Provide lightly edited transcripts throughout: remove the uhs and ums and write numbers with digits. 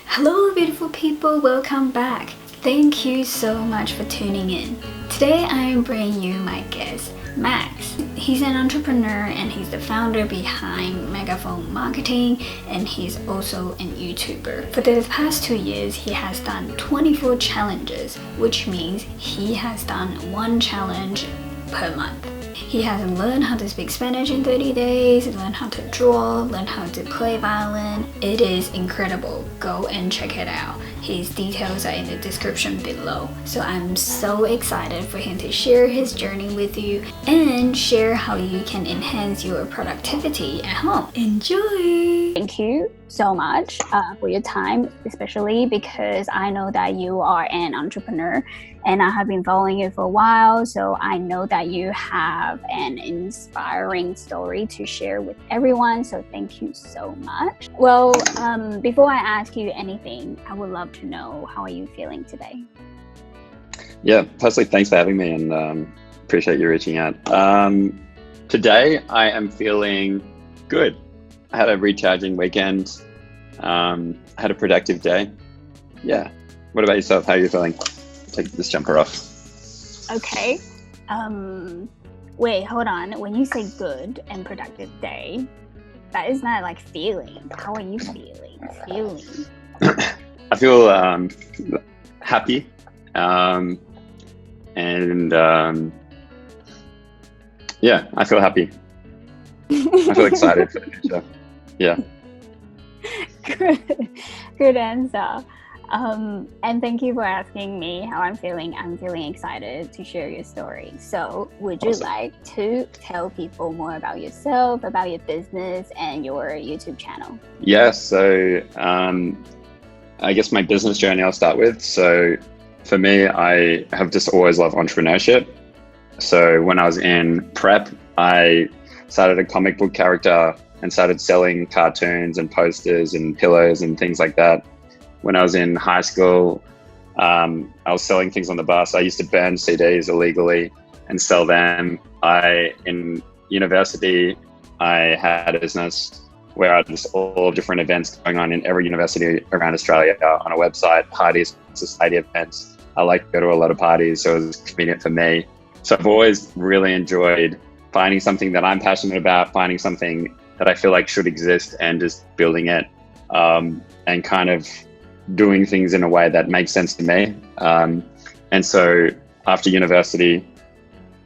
Hello beautiful people, welcome back. Thank you so much for tuning in. Today I am bringing you my guest, Max. He's an entrepreneur and he's the founder behind Megaphone Marketing, and he's also an YouTuber. For the past 2 years, he has done 24 challenges, which means he has done one challenge per month. He has learned how to speak Spanish in 30 days, learned how to draw, learned how to play violin. It is incredible. Go and check it out. His details are in the description below. So I'm so excited for him to share his journey with you and share how you can enhance your productivity at home. Enjoy! Thank you so much for your time, especially because I know that you are an entrepreneur and I have been following you for a while, so I know that you have an inspiring story to share with everyone, so thank you so much. Well, before I ask you anything, I would love to know, how are you feeling today? Yeah, personally, thanks for having me and appreciate you reaching out. Today, I am feeling good. I had a recharging weekend, had a productive day. Yeah. What about yourself? How are you feeling? Take this jumper off. Okay. Wait, hold on. When you say good and productive day, that is not like feeling. How are you feeling? I feel happy and yeah, I feel happy. I feel excited for the future. Yeah. Good answer. And thank you for asking me how I'm feeling. I'm feeling excited to share your story. So would you like to tell people more about yourself, about your business and your YouTube channel? Yeah, so I guess my business journey I'll start with. So for me, I have just always loved entrepreneurship. So when I was in prep, I started a comic book character and started selling cartoons and posters and pillows and things like that. When I was in high school, I was selling things on the bus. I used to burn CDs illegally and sell them. In university, I had a business where I had just all different events going on in every university around Australia on a website, parties, society events. I like to go to a lot of parties, so it was convenient for me. So I've always really enjoyed finding something that I'm passionate about, finding something that I feel like should exist and just building it and kind of doing things in a way that makes sense to me. And so after university,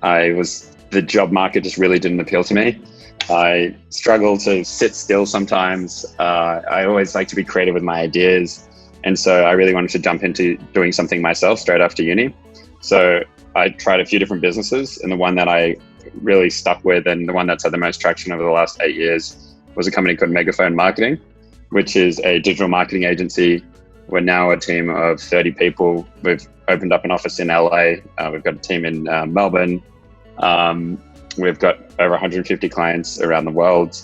the job market just really didn't appeal to me. I struggle to sit still sometimes. I always like to be creative with my ideas. And so I really wanted to jump into doing something myself straight after uni. So I tried a few different businesses, and the one that I really stuck with and the one that's had the most traction over the last 8 years was a company called Megaphone Marketing, which is a digital marketing agency. We're now a team of 30 people. We've opened up an office in LA. We've got a team in Melbourne. We've got over 150 clients around the world.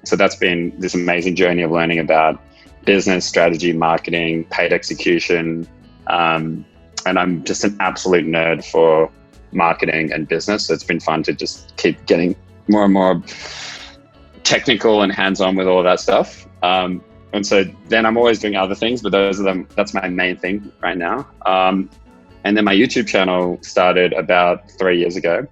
So that's been this amazing journey of learning about business, strategy, marketing, paid execution. And I'm just an absolute nerd for marketing and business. So it's been fun to just keep getting more and more technical and hands-on with all of that stuff. And so then I'm always doing other things, but that's my main thing right now. And then my YouTube channel started about 3 years ago.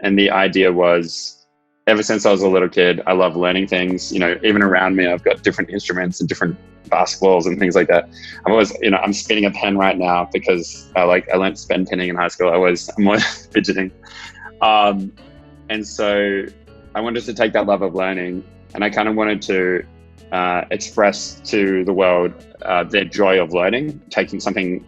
And the idea was, ever since I was a little kid, I love learning things. You know, even around me, I've got different instruments and different basketballs and things like that. I'm spinning a pen right now because I learned spin pinning in high school. I'm always fidgeting. And so I wanted to take that love of learning, and I kind of wanted to express to the world their joy of learning, tackling something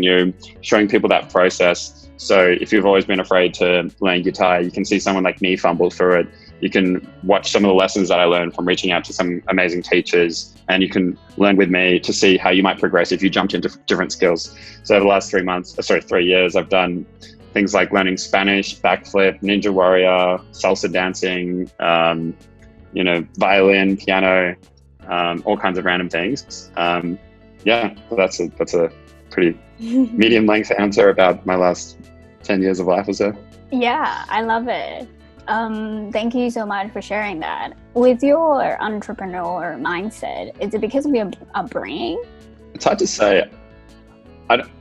new, showing people that process. So if you've always been afraid to learn guitar, you can see someone like me fumble through it. You can watch some of the lessons that I learned from reaching out to some amazing teachers, and you can learn with me to see how you might progress if you jumped into different skills. So over the last 3 years, I've done things like learning Spanish, backflip, Ninja Warrior, salsa dancing, violin, piano, all kinds of random things. Yeah, that's a pretty medium length answer about my last 10 years of life or so. Yeah, I love it. Thank you so much for sharing that. With your entrepreneurial mindset, is it because of your upbringing? It's hard to say.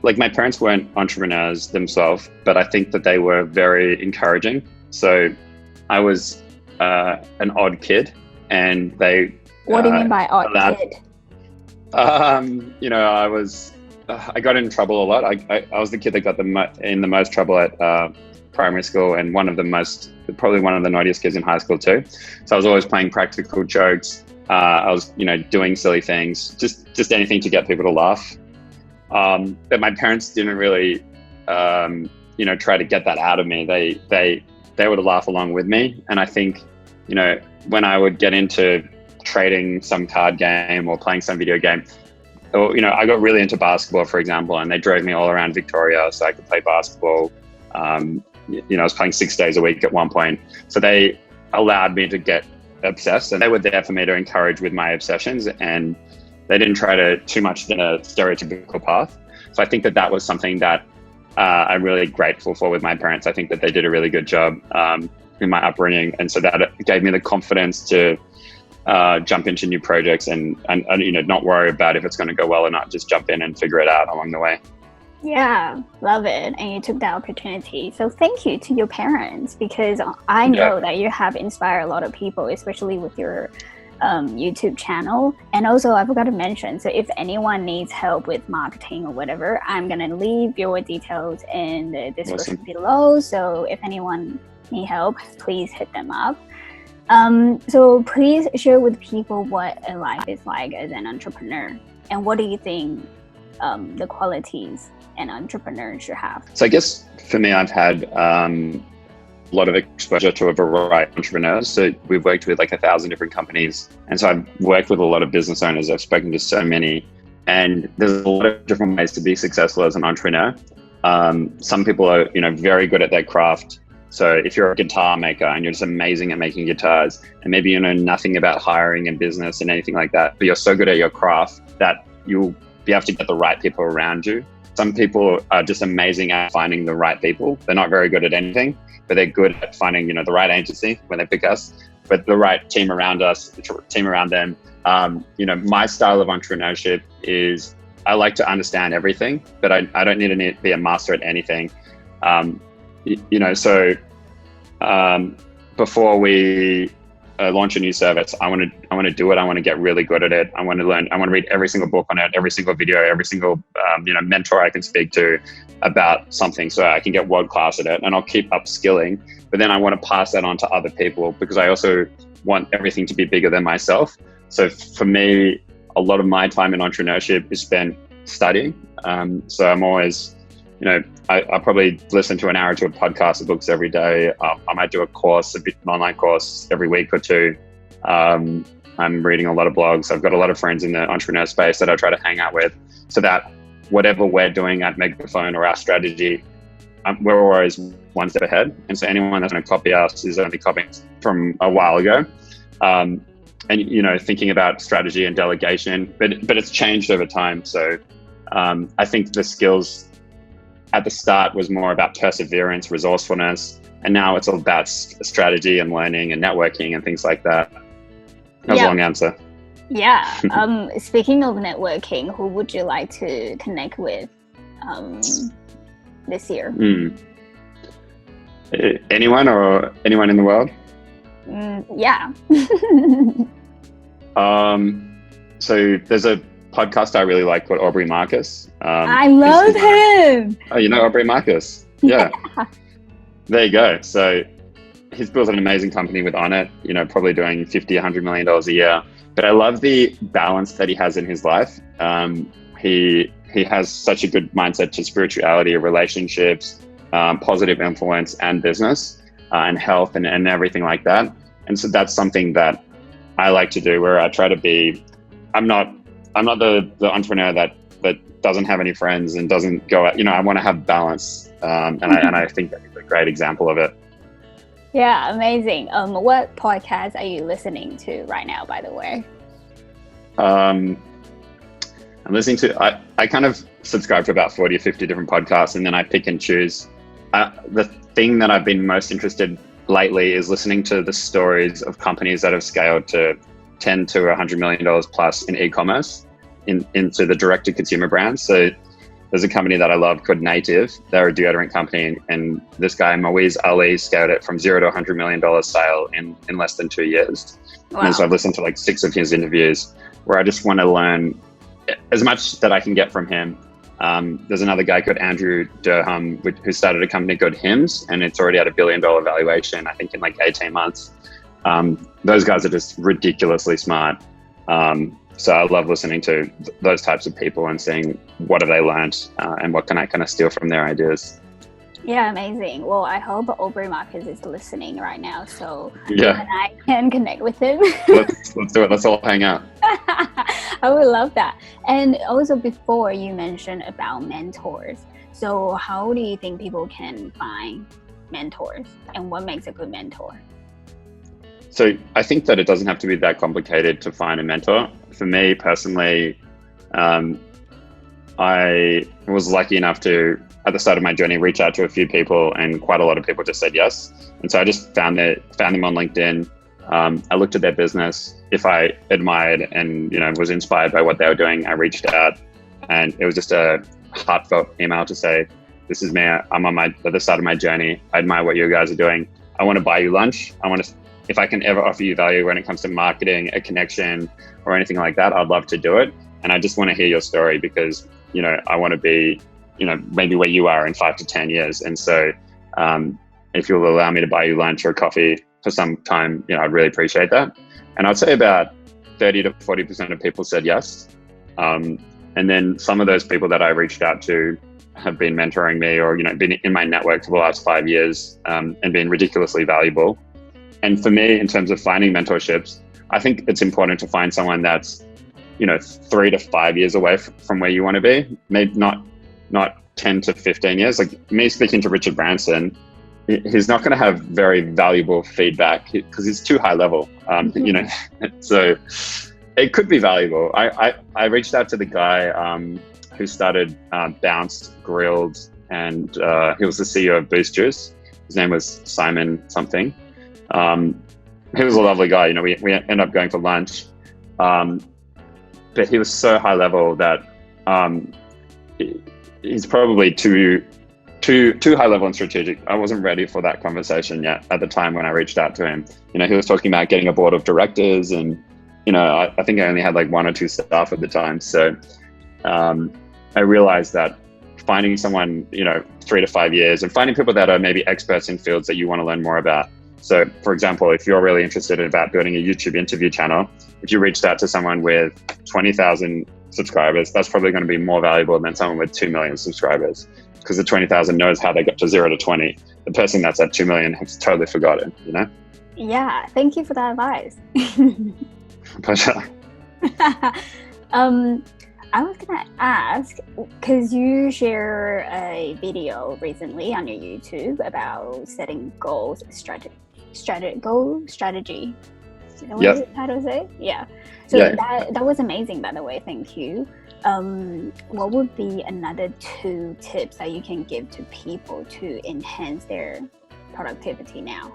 Like my parents weren't entrepreneurs themselves, but I think that they were very encouraging. So I was an odd kid, and they. What do you mean by odd kid? I got in trouble a lot. I was the kid that got in the most trouble at primary school, and probably one of the naughtiest kids in high school too. So I was always playing practical jokes. I was, doing silly things, just anything to get people to laugh. But my parents didn't really, try to get that out of me. They would laugh along with me. And I think, when I would get into trading some card game or playing some video game, or, I got really into basketball, for example, and they drove me all around Victoria so I could play basketball. I was playing 6 days a week at one point. So they allowed me to get obsessed, and they were there for me to encourage with my obsessions, and they didn't try to too much in a stereotypical path. So I think that was something that I'm really grateful for with my parents. I think that they did a really good job in my upbringing, and so that gave me the confidence to jump into new projects and not worry about if it's going to go well or not. Just jump in and figure it out along the way. Yeah, love it. And you took that opportunity. So thank you to your parents, because I know that you have inspired a lot of people, especially with your YouTube channel. And also, I forgot to mention, so if anyone needs help with marketing or whatever, I'm going to leave your details in the description below. So if anyone needs help, please hit them up. So please share with people what a life is like as an entrepreneur, and what do you think the qualities an entrepreneur should have? So I guess for me, I've had a lot of exposure to a variety of entrepreneurs. So we've worked with like 1,000 different companies. And so I've worked with a lot of business owners. I've spoken to so many, and there's a lot of different ways to be successful as an entrepreneur. Some people are, very good at their craft. So if you're a guitar maker and you're just amazing at making guitars, and maybe you know nothing about hiring and business and anything like that, but you're so good at your craft that you'll be able to get the right people around you. Some people are just amazing at finding the right people. They're not very good at anything, but they're good at finding, the right agency when they pick us, but the right team around us, the team around them. My style of entrepreneurship is I like to understand everything, but I don't need to be a master at anything. Before we launch a new service, I want to do it. I want to get really good at it. I want to learn. I want to read every single book on it, every single video, every single mentor I can speak to about something, so I can get world class at it. And I'll keep upskilling. But then I want to pass that on to other people, because I also want everything to be bigger than myself. So for me, a lot of my time in entrepreneurship is spent studying. So I'm always, I probably listen to an hour to a podcast of books every day. I might do an online course every week or two. I'm reading a lot of blogs. I've got a lot of friends in the entrepreneur space that I try to hang out with, so that whatever we're doing at Megaphone or our strategy, we're always one step ahead. And so anyone that's going to copy us is only copying from a while ago. And, thinking about strategy and delegation, but it's changed over time. So I think the skills at the start was more about perseverance, resourcefulness, and now it's all about strategy and learning and networking and things like that. That was a long answer. Yeah. Speaking of networking, who would you like to connect with this year? Anyone or anyone in the world? Yeah. So there's a podcast I really like called Aubrey Marcus. I love him. Oh, you know Aubrey Marcus? Yeah. There you go. So he's built an amazing company with On It, probably doing $50-100 million a year. But I love the balance that he has in his life. He has such a good mindset to spirituality, relationships, positive influence, and business, and health, and everything like that. And so that's something that I like to do, where I try to be. I'm not the entrepreneur that doesn't have any friends and doesn't go out. I want to have balance, and I think that's a great example of it. Yeah, amazing. What podcast are you listening to right now, by the way? I'm listening to. I kind of subscribe to about 40 or 50 different podcasts, and then I pick and choose. The thing that I've been most interested, lately is listening to the stories of companies that have scaled to $10 to $100 million plus in e-commerce into the direct-to-consumer brands. So there's a company that I love called Native. They're a deodorant company, and this guy, Moiz Ali, scaled it from $0 to $100 million sale in less than 2 years. Wow. And so I've listened to like 6 of his interviews where I just want to learn as much that I can get from him. There's another guy called Andrew Durham who started a company called Hims, and it's already at $1 billion valuation, I think in like 18 months. Those guys are just ridiculously smart. So I love listening to those types of people and seeing what have they learned and what can I kind of steal from their ideas. Yeah, amazing. Well, I hope Aubrey Marcus is listening right now, so yeah, and I can connect with him. let's do it. Let's all hang out. I would love that. And also before you mentioned about mentors. So how do you think people can find mentors, and what makes a good mentor? So I think that it doesn't have to be that complicated to find a mentor. For me personally, I was lucky enough to, at the start of my journey, reach out to a few people, and quite a lot of people just said yes. And so I just found them on LinkedIn. I looked at their business. If I admired and was inspired by what they were doing, I reached out, and it was just a heartfelt email to say, "This is me. I'm at the start of my journey. I admire what you guys are doing. I want to buy you lunch. If I can ever offer you value when it comes to marketing, a connection, or anything like that, I'd love to do it. And I just want to hear your story because, I want to be, maybe where you are in 5 to 10 years. And so if you'll allow me to buy you lunch or coffee for some time, I'd really appreciate that." And I'd say about 30 to 40% of people said yes. And then some of those people that I reached out to have been mentoring me or, been in my network for the last 5 years and been ridiculously valuable. And for me, in terms of finding mentorships, I think it's important to find someone that's, 3 to 5 years away from where you want to be. Maybe not 10 to 15 years. Like me speaking to Richard Branson, he's not going to have very valuable feedback because he's too high level. So it could be valuable. I reached out to the guy who started Bounced Grilled, and he was the CEO of Boost Juice. His name was Simon something. He was a lovely guy. We ended up going for lunch, but he was so high level that he's probably too high level and strategic. I wasn't ready for that conversation yet at the time when I reached out to him. He was talking about getting a board of directors, and I think I only had like 1 or 2 staff at the time. So I realized that finding someone 3 to 5 years and finding people that are maybe experts in fields that you want to learn more about. So for example, if you're really interested about building a YouTube interview channel, if you reached out to someone with 20,000 subscribers, that's probably going to be more valuable than someone with 2 million subscribers, because the 20,000 knows how they got to 0 to 20. The person that's at 2 million has totally forgotten, Yeah, thank you for that advice. Pleasure. I was gonna ask, because you share a video recently on your YouTube about setting goals, strategy. Is that what how to say? Yeah. So that was amazing, by the way. Thank you. What would be another 2 tips that you can give to people to enhance their productivity now?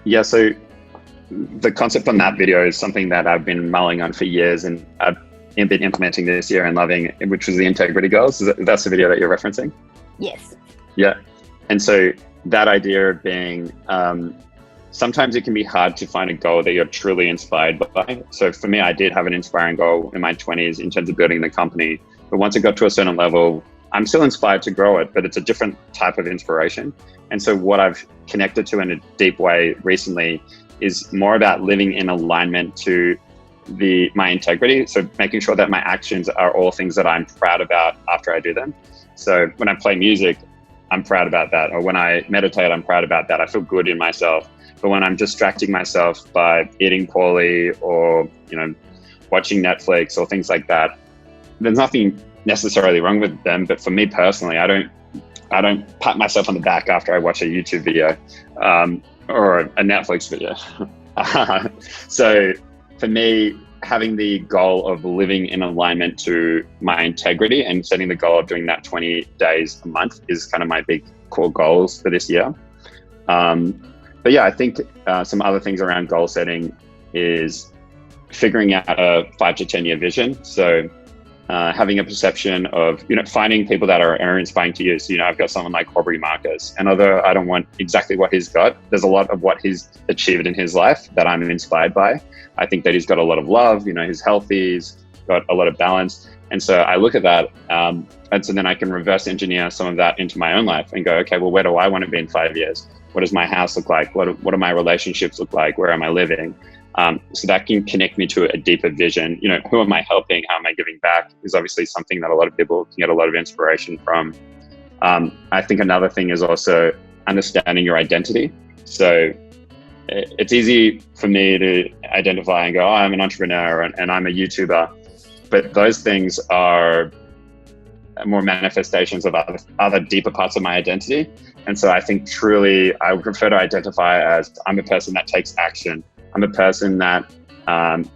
Yeah. So the concept on that video is something that I've been mulling on for years, and I've been implementing this year and loving, which was the integrity goals. That's the video that you're referencing? Yes. Yeah. And so that idea of being, sometimes it can be hard to find a goal that you're truly inspired by. So for me, I did have an inspiring goal in my 20s in terms of building the company. But once it got to a certain level, I'm still inspired to grow it, but it's a different type of inspiration. And so what I've connected to in a deep way recently is more about living in alignment to my integrity. So making sure that my actions are all things that I'm proud about after I do them. So when I play music, I'm proud about that. Or when I meditate, I'm proud about that. I feel good in myself. But when I'm distracting myself by eating poorly or, watching Netflix or things like that, there's nothing necessarily wrong with them. But for me personally, I don't pat myself on the back after I watch a YouTube video or a Netflix video. So for me, having the goal of living in alignment to my integrity and setting the goal of doing that 20 days a month is kind of my big core goals for this year. But yeah, I think some other things around goal setting is figuring out a 5 to 10 year vision. So having a perception of, finding people that are inspiring to you. So, I've got someone like Aubrey Marcus, and although I don't want exactly what he's got, there's a lot of what he's achieved in his life that I'm inspired by. I think that he's got a lot of love, he's healthy, he's got a lot of balance. And so I look at that, and so then I can reverse engineer some of that into my own life and go, okay, well, where do I want to be in 5 years? What does my house look like? What do my relationships look like? Where am I living? So that can connect me to a deeper vision. Who am I helping? How am I giving back? Is obviously something that a lot of people can get a lot of inspiration from. I think another thing is also understanding your identity. So it's easy for me to identify and go, oh, I'm an entrepreneur and I'm a YouTuber. But those things are more manifestations of other deeper parts of my identity. And so I think truly I would prefer to identify as I'm a person that takes action. I'm a person that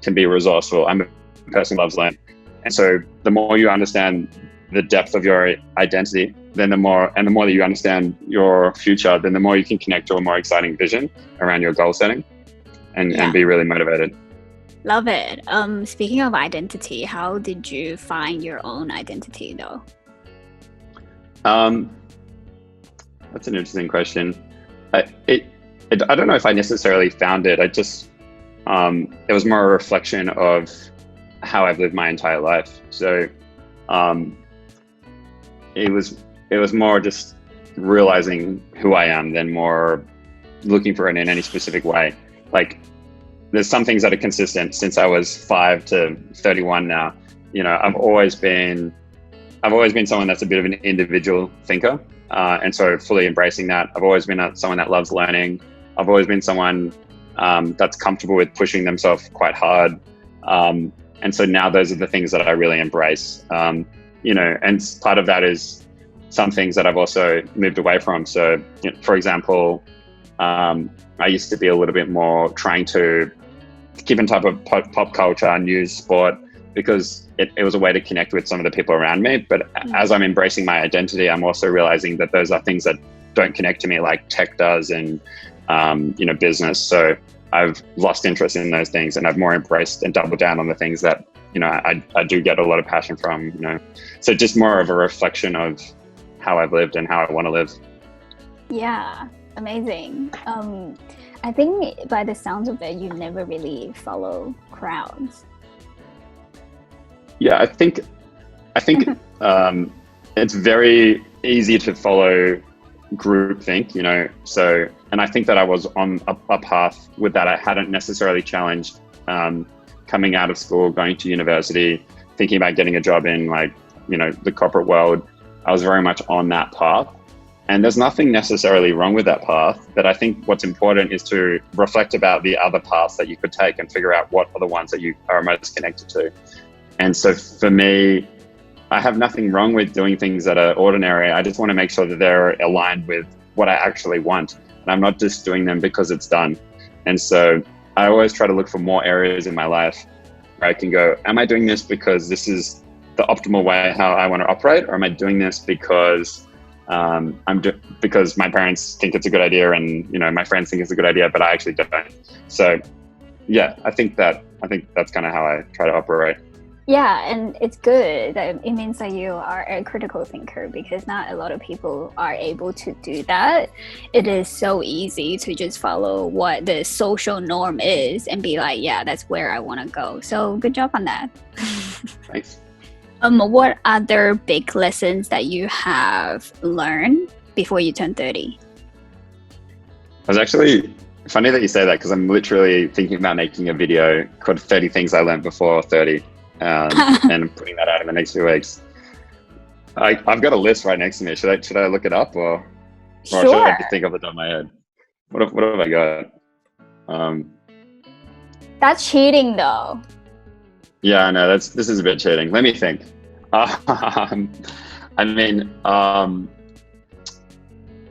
can be resourceful. I'm a person who loves learning. And so the more you understand the depth of your identity, then the more that you understand your future, then the more you can connect to a more exciting vision around your goal setting and be really motivated. Love it. Speaking of identity, how did you find your own identity though? That's an interesting question. I don't know if I necessarily found it. It was more a reflection of how I've lived my entire life. So it was more just realizing who I am than more looking for it in any specific way. Like there's some things that are consistent since I was 5 to 31 now. I've always been someone that's a bit of an individual thinker. And so fully embracing that. I've always been someone that loves learning. I've always been someone that's comfortable with pushing themselves quite hard. And so now those are the things that I really embrace. And part of that is some things that I've also moved away from. So, for example, I used to be a little bit more trying to keep in type of pop culture, news, sport, because it was a way to connect with some of the people around me. But as I'm embracing my identity, I'm also realizing that those are things that don't connect to me like tech does and, business. So I've lost interest in those things and I've more embraced and doubled down on the things that, I do get a lot of passion from, So just more of a reflection of how I've lived and how I want to live. Yeah, amazing. I think by the sounds of it, you never really follow crowds. Yeah, I think it's very easy to follow groupthink, So, and I think that I was on a path with that. I hadn't necessarily challenged coming out of school, going to university, thinking about getting a job in the corporate world. I was very much on that path. And there's nothing necessarily wrong with that path, but I think what's important is to reflect about the other paths that you could take and figure out what are the ones that you are most connected to. And so for me, I have nothing wrong with doing things that are ordinary. I just want to make sure that they're aligned with what I actually want. And I'm not just doing them because it's done. And so I always try to look for more areas in my life where I can go, am I doing this because this is the optimal way how I want to operate? Or am I doing this because because my parents think it's a good idea and, my friends think it's a good idea, but I actually don't. So yeah, I think that's kind of how I try to operate. Yeah, and it's good. It means that you are a critical thinker because not a lot of people are able to do that. It is so easy to just follow what the social norm is and be like, yeah, that's where I want to go. So good job on that. Thanks. What other big lessons that you have learned before you turn 30? It was actually funny that you say that because I'm literally thinking about making a video called 30 Things I Learned Before 30. And putting that out in the next few weeks. I've got a list right next to me. Should I look it up or Sure. should I just think off the top of my head? What have I got? That's cheating though. Yeah, I know this is a bit cheating. Let me think. I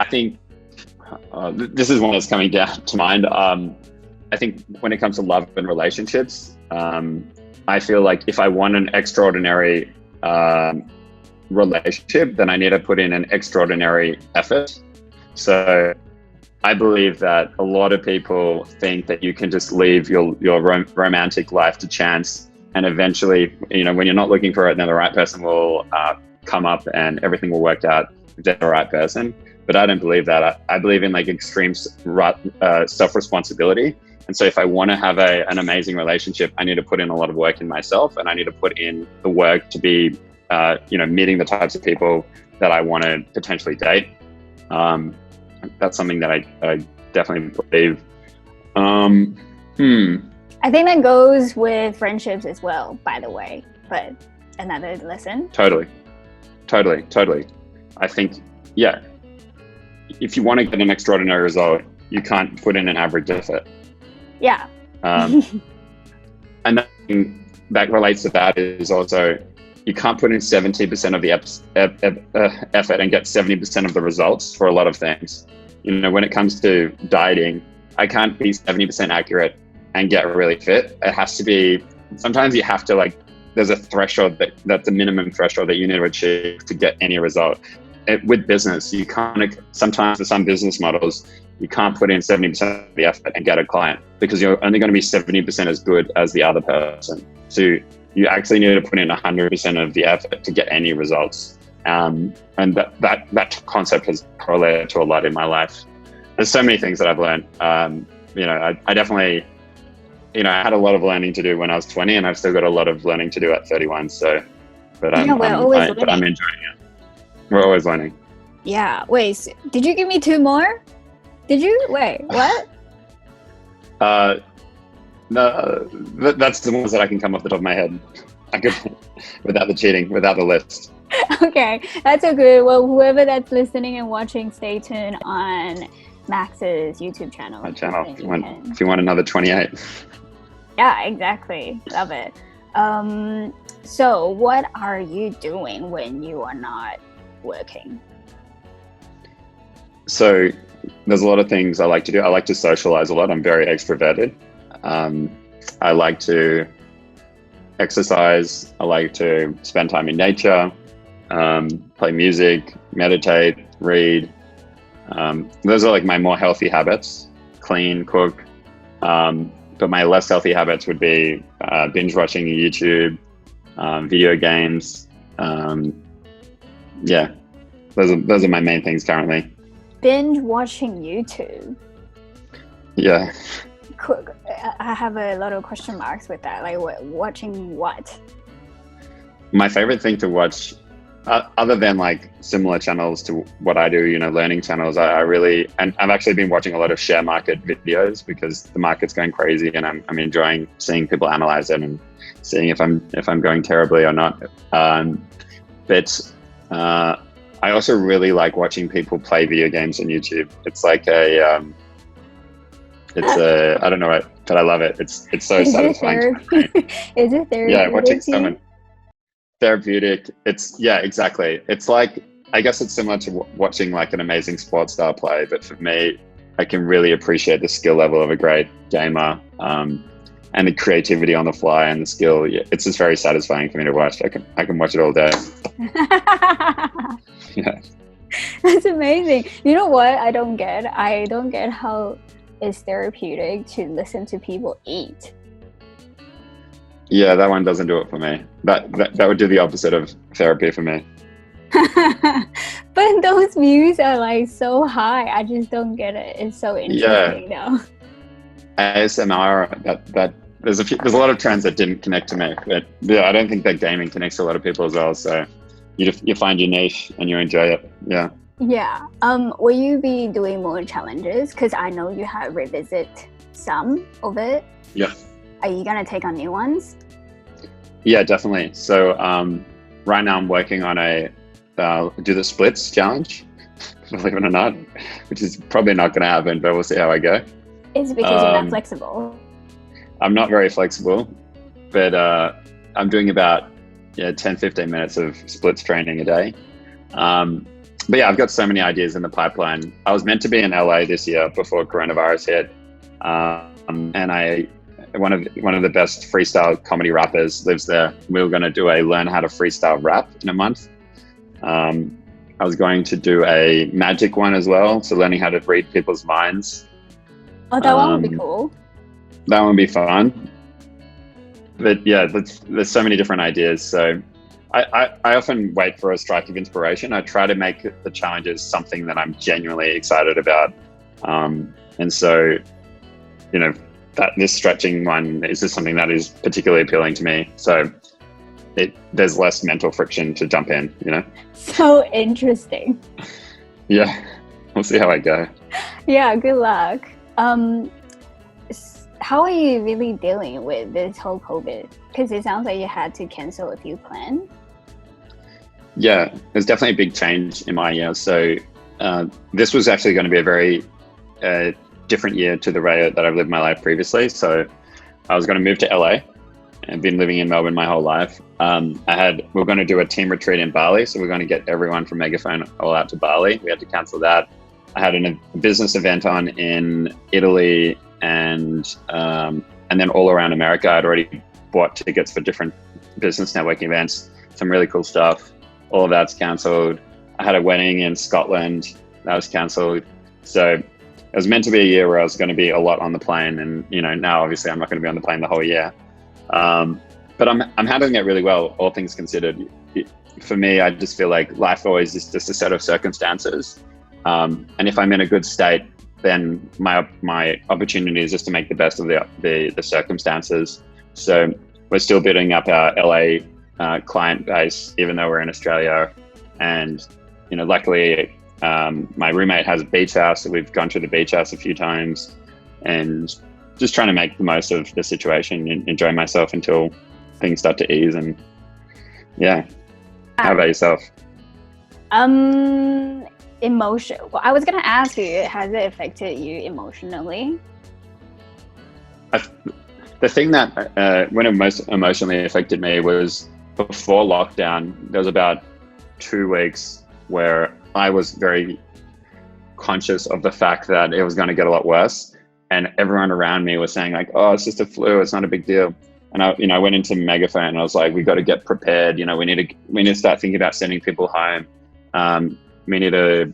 think this is one that's coming down to mind. I think when it comes to love and relationships, I feel like if I want an extraordinary relationship, then I need to put in an extraordinary effort. So I believe that a lot of people think that you can just leave your romantic life to chance, and eventually, when you're not looking for it, then the right person will come up and everything will work out if they're the right person. But I don't believe that. I believe in like extreme self-responsibility. And so if I want to have an amazing relationship, I need to put in a lot of work in myself, and I need to put in the work to be, meeting the types of people that I want to potentially date. That's something that I definitely believe. I think that goes with friendships as well, by the way, but another lesson. Totally. I think, yeah, if you want to get an extraordinary result, you can't put in an average effort. Yeah. And that relates to that is also, you can't put in 70% of the effort and get 70% of the results for a lot of things. When it comes to dieting, I can't be 70% accurate and get really fit. It has to be, sometimes you have to there's a threshold that's a minimum threshold that you need to achieve to get any result. With business, you can't, sometimes for some business models, you can't put in 70% of the effort and get a client because you're only going to be 70% as good as the other person. So you actually need to put in 100% of the effort to get any results. And that concept has correlated to a lot in my life. There's so many things that I've learned. I definitely, I had a lot of learning to do when I was 20, and I've still got a lot of learning to do at 31. So, but I'm enjoying it. We're always learning. Yeah. Wait, so did you give me 2 more? Did you? Wait, what? No, that's the ones that I can come off the top of my head. I could, without the cheating, without the list. Okay, that's so good. Well, whoever that's listening and watching, stay tuned on Max's YouTube channel. My channel, if you want another 28. Yeah, exactly. Love it. So what are you doing when you are not working? So there's a lot of things I like to do. I like to socialize a lot. I'm very extroverted. I like to exercise. I like to spend time in nature, play music, meditate, read. Those are my more healthy habits. Clean, cook. But my less healthy habits would be binge watching YouTube, video games. Yeah, those are my main things currently. Binge watching YouTube. Yeah. I have a lot of question marks with that. Watching what? My favorite thing to watch, other than similar channels to what I do, learning channels, and I've actually been watching a lot of share market videos because the market's going crazy, and I'm enjoying seeing people analyze it and seeing if I'm going terribly or not. But I also really like watching people play video games on YouTube. It's I don't know, but I love it. It's so satisfying. Is it therapeutic? Yeah, watching someone therapeutic. Exactly. It's I guess it's similar to watching an amazing sports star play, but for me, I can really appreciate the skill level of a great gamer, and the creativity on the fly and the skill. Yeah, it's just very satisfying for me to watch. I can watch it all day. Yeah. That's amazing. You know what? I don't get how it's therapeutic to listen to people eat. Yeah, that one doesn't do it for me. That would do the opposite of therapy for me. But those views are so high. I just don't get it. It's so interesting though. ASMR, that there's a lot of trends that didn't connect to me, but yeah, I don't think that gaming connects to a lot of people as well. So you find your niche and you enjoy it. Yeah. Yeah. Will you be doing more challenges? Because I know you have revisit some of it. Yeah. Are you gonna take on new ones? Yeah, definitely. So right now I'm working on a do the splits challenge, believe it or not, which is probably not going to happen, but we'll see how I go. It's because you're not flexible. I'm not very flexible, but I'm doing about 10-15 minutes of splits training a day. But yeah, I've got so many ideas in the pipeline. I was meant to be in LA this year before coronavirus hit, and one of the best freestyle comedy rappers lives there. We were going to do a learn how to freestyle rap in a month. I was going to do a magic one as well, so learning how to read people's minds. Oh, that one would be cool. That one would be fun. But yeah, there's so many different ideas. So I often wait for a strike of inspiration. I try to make the challenges something that I'm genuinely excited about. And so, you know, that this stretching one is just something that is particularly appealing to me. So there's less mental friction to jump in, you know? So interesting. Yeah, we'll see how I go. Yeah, good luck. How are you really dealing with this whole COVID? Because it sounds like you had to cancel a few plans. Yeah, there's definitely a big change in my year. So this was actually going to be a very different year to the way that I've lived my life previously. So I was going to move to LA and been living in Melbourne my whole life. We're going to do a team retreat in Bali. So we're going to get everyone from Megaphone all out to Bali. We had to cancel that. I had a business event on in Italy and then all around America. I'd already bought tickets for different business networking events, some really cool stuff. All of that's cancelled. I had a wedding in Scotland that was cancelled. So it was meant to be a year where I was going to be a lot on the plane, and you know, now obviously I'm not going to be on the plane the whole year. But I'm handling it really well, all things considered. For me, I just feel like life always is just a set of circumstances. And if I'm in a good state, then my opportunity is just to make the best of the circumstances. So we're still building up our LA client base, even though we're in Australia. And, you know, luckily my roommate has a beach house, so we've gone to the beach house a few times, and just trying to make the most of the situation and enjoy myself until things start to ease. And yeah. How about yourself? Emotion. Well, I was gonna ask you, has it affected you emotionally? The thing that when it most emotionally affected me was before lockdown. There was about 2 weeks where I was very conscious of the fact that it was going to get a lot worse, and everyone around me was saying like, "Oh, it's just a flu. It's not a big deal." And I went into Megaphone and I was like, "We got to get prepared. You know, we need to start thinking about sending people home. We need to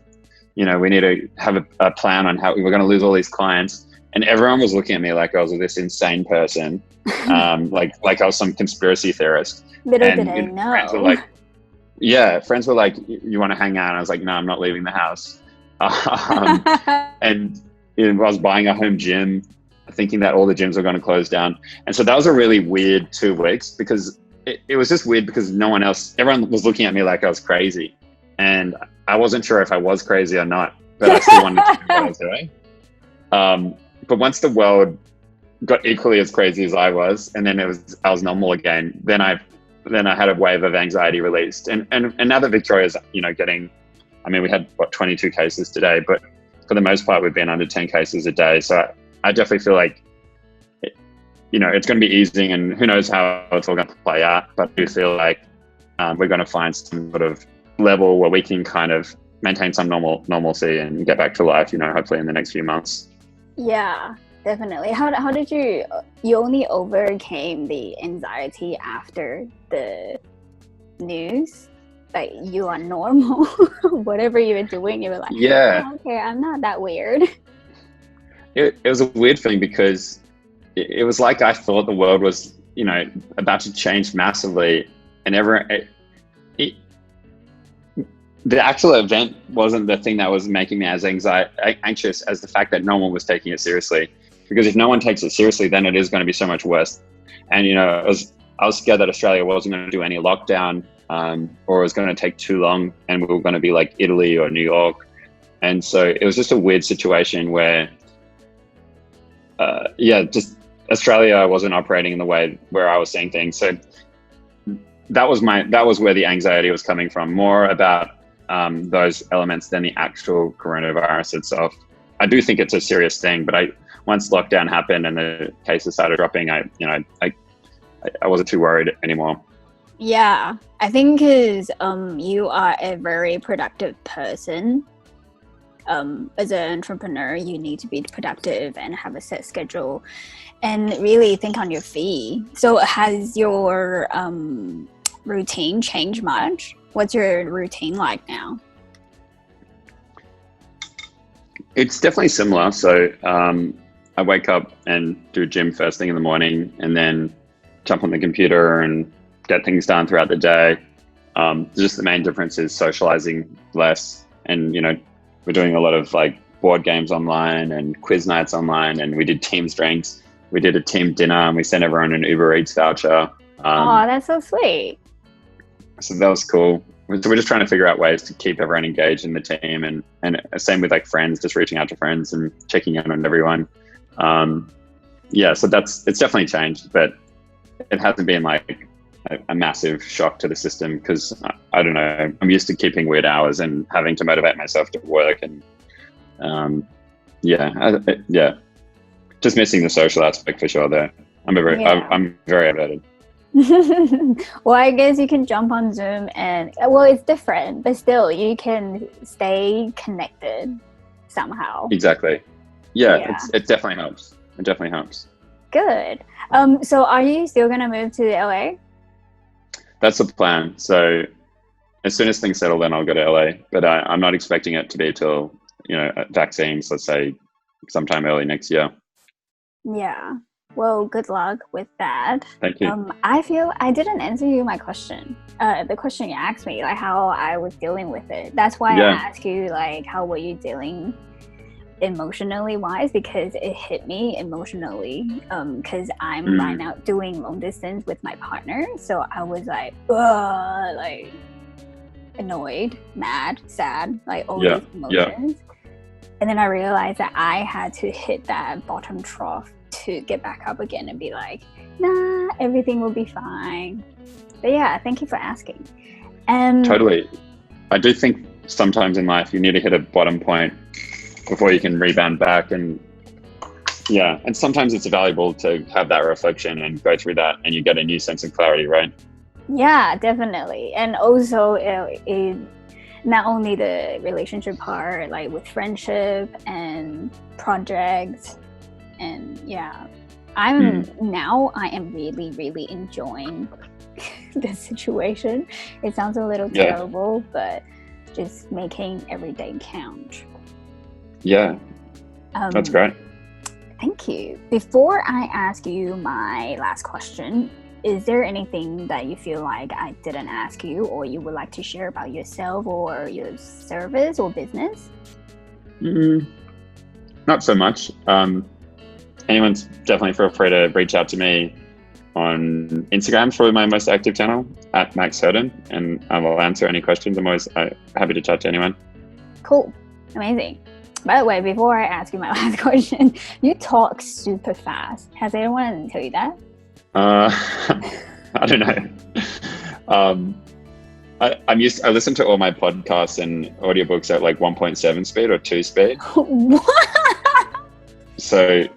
have a plan on how we're going to lose all these clients." And everyone was looking at me like I was this insane person, like I was some conspiracy theorist. Little did I know. Friends were like, "You want to hang out?" And I was like, "No, I'm not leaving the house." And I was buying a home gym, thinking that all the gyms were going to close down. And so that was a really weird 2 weeks, because it was just weird because everyone was looking at me like I was crazy. And I wasn't sure if I was crazy or not, but I still wanted to do what I was doing. But once the world got equally as crazy as I was, and then I was normal again, then I had a wave of anxiety released. And now that Victoria's, you know, we had 22 cases today, but for the most part, we've been under 10 cases a day. So I definitely feel like, it's going to be easing, and who knows how it's all going to play out. But I do feel like we're going to find some sort of level where we can kind of maintain some normalcy and get back to life, hopefully in the next few months. Yeah, definitely. How did you only overcame the anxiety after the news? Like, you are normal. Whatever you were doing, you were like, yeah, oh, okay, I'm not that weird. It was a weird thing, because it was like I thought the world was, about to change massively, and the actual event wasn't the thing that was making me as anxious as the fact that no one was taking it seriously. Because if no one takes it seriously, then it is going to be so much worse. And I was scared that Australia wasn't going to do any lockdown, or it was going to take too long, and we were going to be like Italy or New York. And so it was just a weird situation where, just Australia wasn't operating in the way where I was seeing things. So that was where the anxiety was coming from, more about those elements than the actual coronavirus itself. I do think it's a serious thing, but once lockdown happened and the cases started dropping, I wasn't too worried anymore. Yeah, I think because you are a very productive person. As an entrepreneur, you need to be productive and have a set schedule and really think on your feet. So has your routine changed much? What's your routine like now? It's definitely similar. So I wake up and do gym first thing in the morning, and then jump on the computer and get things done throughout the day. Just the main difference is socializing less, and we're doing a lot of like board games online and quiz nights online, and we did teams drinks. We did a team dinner, and we sent everyone an Uber Eats voucher. Oh, that's so sweet. So that was cool. So we're just trying to figure out ways to keep everyone engaged in the team, and same with like friends, just reaching out to friends and checking in on everyone. Yeah, so it's definitely changed, but it hasn't been like a massive shock to the system, because I don't know, I'm used to keeping weird hours and having to motivate myself to work, and yeah, just missing the social aspect for sure there. I'm very averted. Well, I guess you can jump on Zoom and, well, it's different, but still you can stay connected somehow. Exactly. Yeah. It definitely helps. It definitely helps. Good. So are you still gonna move to LA? That's the plan. So as soon as things settle, then I'll go to LA, but I'm not expecting it to be till vaccines, let's say sometime early next year. Yeah. Well, good luck with that. Thank you. I feel I didn't answer you my question. The question you asked me, like how I was dealing with it. That's why I asked you, like, how were you dealing emotionally wise, because it hit me emotionally. Because I'm right now doing long distance with my partner, so I was like annoyed, mad, sad, like all these emotions. And then I realized that I had to hit that bottom trough to get back up again and be like, nah, everything will be fine. But yeah, thank you for asking. Totally. I do think sometimes in life you need to hit a bottom point before you can rebound back, and sometimes it's valuable to have that reflection and go through that, and you get a new sense of clarity, right? Yeah, definitely. And also it not only the relationship part, like with friendship and projects, and I am really, really enjoying the situation. It sounds a little terrible, but just making every day count. Yeah, that's great. Thank you. Before I ask you my last question, is there anything that you feel like I didn't ask you, or you would like to share about yourself or your service or business? Not so much. Anyone's definitely feel free to reach out to me on Instagram. It's probably my most active channel, at Max Hertan, and I will answer any questions. I'm always happy to chat to anyone. Cool. Amazing. By the way, before I ask you my last question, you talk super fast. Has anyone told you that? I don't know. I listen to all my podcasts and audiobooks at like 1.7 speed or 2 speed. What? So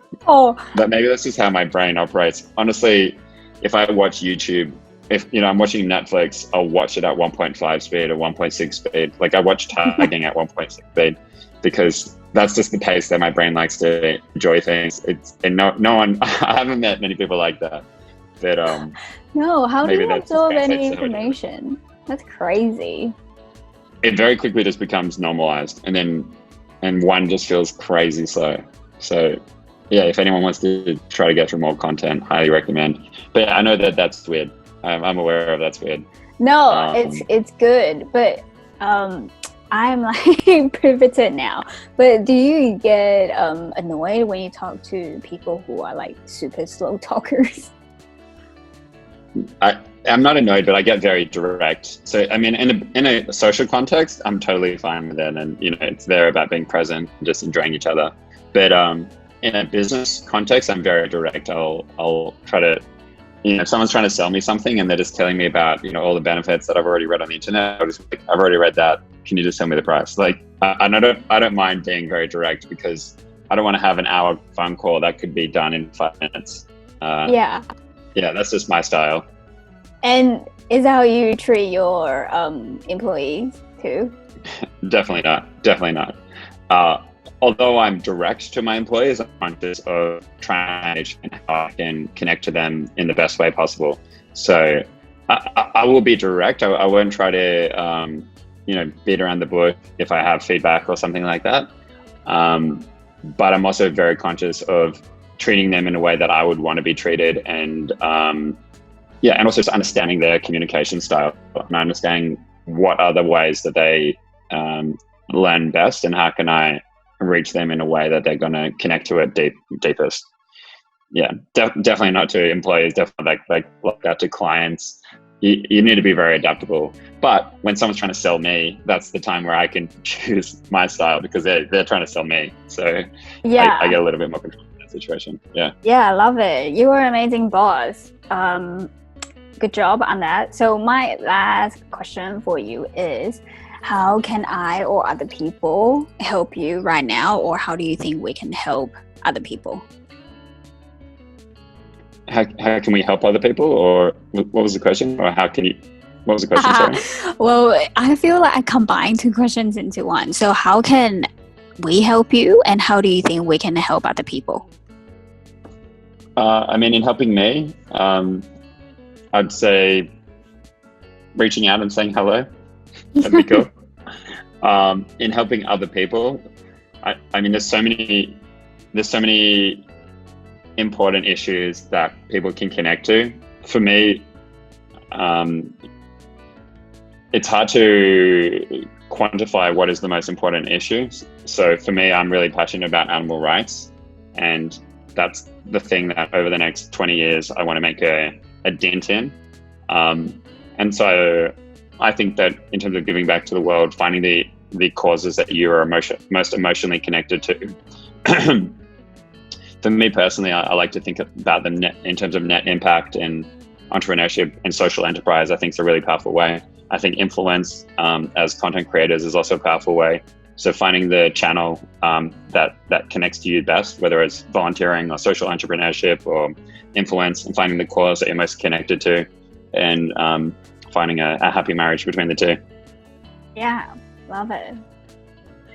maybe that's just how my brain operates. Honestly, if I watch YouTube, if I'm watching Netflix, I'll watch it at 1.5 speed or 1.6 speed. Like I watch tagging at 1.6 speed, because that's just the pace that my brain likes to enjoy things. No one, I haven't met many people like that. But no, how do you absorb any information? That's crazy. It very quickly just becomes normalized, and one just feels crazy slow. So yeah, if anyone wants to try to get through more content, highly recommend. But I know that's weird. I'm aware of that's weird. No, it's good, but I'm like pivoted now. But do you get annoyed when you talk to people who are like super slow talkers? I'm not annoyed, but I get very direct. So I mean, in a social context, I'm totally fine with it, and it's there about being present and just enjoying each other. But in a business context, I'm very direct. I'll try to, if someone's trying to sell me something and they're just telling me about all the benefits that I've already read on the internet, I've already read that. Can you just tell me the price? Like I don't mind being very direct, because I don't want to have an hour phone call that could be done in 5 minutes. Yeah, that's just my style. And is that how you treat your employees too? Definitely not. Although I'm direct to my employees, I'm conscious of trying to and how I can connect to them in the best way possible. So I will be direct. I won't try to beat around the bush if I have feedback or something like that. But I'm also very conscious of treating them in a way that I would want to be treated, and and also just understanding their communication style and understanding what are the ways that they learn best, and how can I reach them in a way that they're going to connect to it deepest. Yeah, definitely not to employees, definitely like that to clients. You need to be very adaptable. But when someone's trying to sell me, that's the time where I can choose my style, because they're trying to sell me. So yeah, I get a little bit more control in that situation. Yeah. Yeah, I love it. You are an amazing boss. Good job on that. So my last question for you is, how can I or other people help you right now, or how do you think we can help other people? How can we help other people, or what was the question? Or what was the question? Sorry. Well, I feel like I combined two questions into one. So how can we help you, and how do you think we can help other people? I mean, in helping me, I'd say reaching out and saying hello. That'd be cool. In helping other people, I mean, there's so many important issues that people can connect to. For me, it's hard to quantify what is the most important issues. So for me, I'm really passionate about animal rights, and that's the thing that over the next 20 years I want to make a dent in. And so I think that in terms of giving back to the world, finding the causes that you are most emotionally connected to. For me personally, I like to think about them in terms of net impact, and entrepreneurship and social enterprise, I think, is a really powerful way. I think influence as content creators is also a powerful way. So finding the channel that connects to you best, whether it's volunteering or social entrepreneurship or influence, and finding the cause that you're most connected to, and finding a happy marriage between the two. Yeah, love it.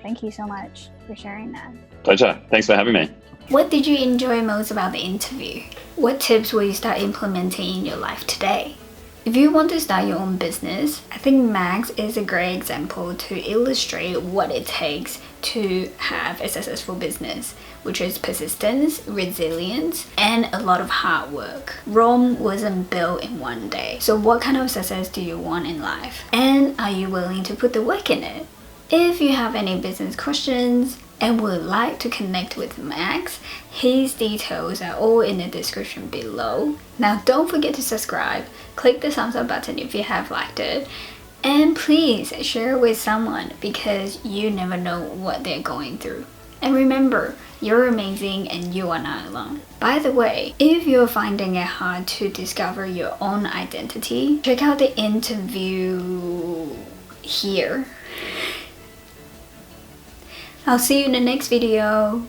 Thank you so much for sharing that. Pleasure. Thanks for having me. What did you enjoy most about the interview? What tips will you start implementing in your life today? If you want to start your own business, I think Max is a great example to illustrate what it takes to have a successful business, which is persistence, resilience, and a lot of hard work. Rome wasn't built in one day. So what kind of success do you want in life? And are you willing to put the work in it? If you have any business questions and would like to connect with Max, his details are all in the description below. Now don't forget to subscribe, click the thumbs up button if you have liked it, and please share with someone, because you never know what they're going through. And remember, you're amazing and you are not alone. By the way, if you're finding it hard to discover your own identity, check out the interview here. I'll see you in the next video.